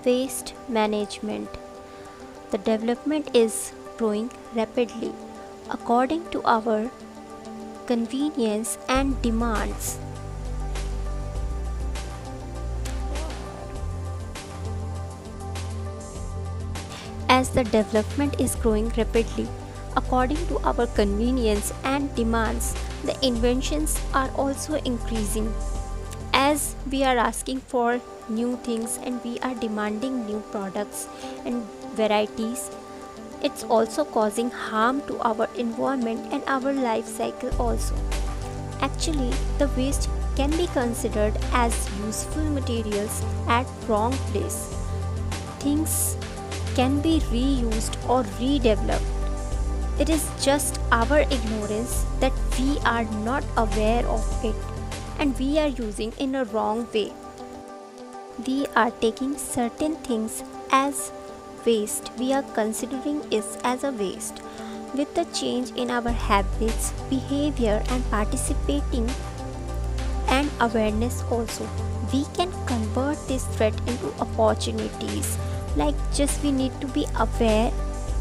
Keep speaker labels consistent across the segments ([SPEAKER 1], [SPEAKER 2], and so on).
[SPEAKER 1] Waste management. The development is growing rapidly according to our convenience and demands. As the development is growing rapidly according to our convenience and demands, the inventions are also increasing. As we are asking for new things and we are demanding new products and varieties, it's also causing harm to our environment and our life cycle also. Actually, the waste can be considered as useful materials at wrong place. Things can be reused or redeveloped. It is just our ignorance that we are not aware of it and we are using in a wrong way. We are taking certain things as waste. We are considering it as a waste. With the change in our habits, behavior and participating and awareness also, we can convert this threat into opportunities. Like just we need to be aware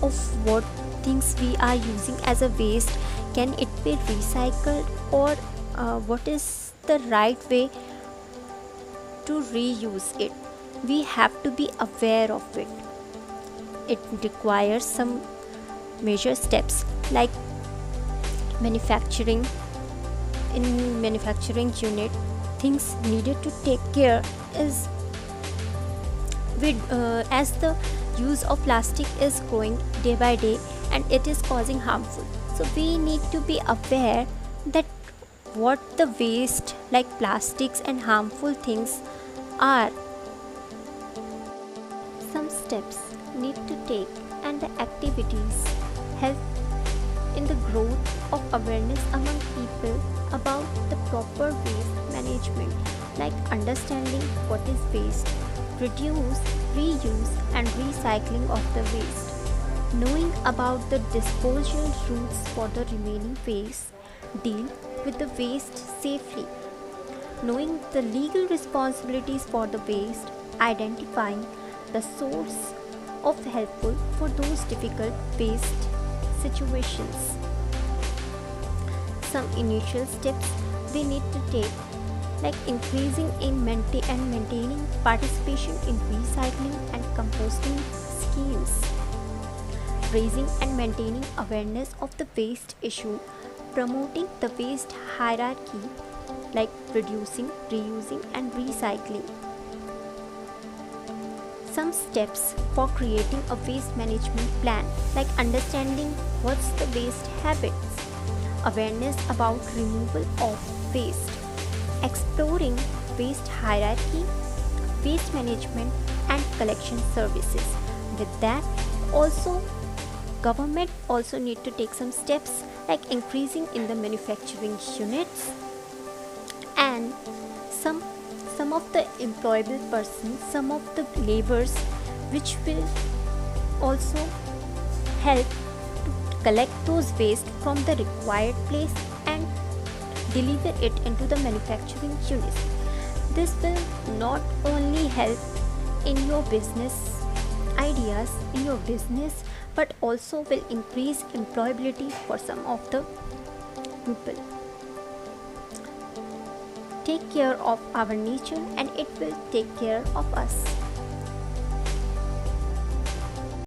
[SPEAKER 1] of what things we are using as a waste. Can it be recycled or what is the right way to reuse it? We have to be aware of it. It requires some major steps like manufacturing. In manufacturing unit, things needed to take care is with as the use of plastic is growing day by day and it is causing harmful, so we need to be aware that what the waste like plastics and harmful things are. Some steps need to take and the activities help in the growth of awareness among people about the proper waste management, like understanding what is waste, reduce, reuse and recycling of the waste, knowing about the disposal routes for the remaining waste, deal with the waste safely, knowing the legal responsibilities for the waste, identifying the source of helpful for those difficult waste situations. Some initial steps we need to take, like increasing in maintaining participation in recycling and composting schemes, raising and maintaining awareness of the waste issue, promoting the waste hierarchy like reducing, reusing and recycling. Some steps for creating a waste management plan, like understanding what's the waste habits, awareness about removal of waste, exploring waste hierarchy, waste management and collection services. With that, also government also need to take some steps like increasing in the manufacturing units and some of the employable persons, some of the laborers which will also help to collect those waste from the required place and deliver it into the manufacturing units. This will not only help in your business ideas, in your business, but also will increase employability for some of the people. Take care of our nature and it will take care of us.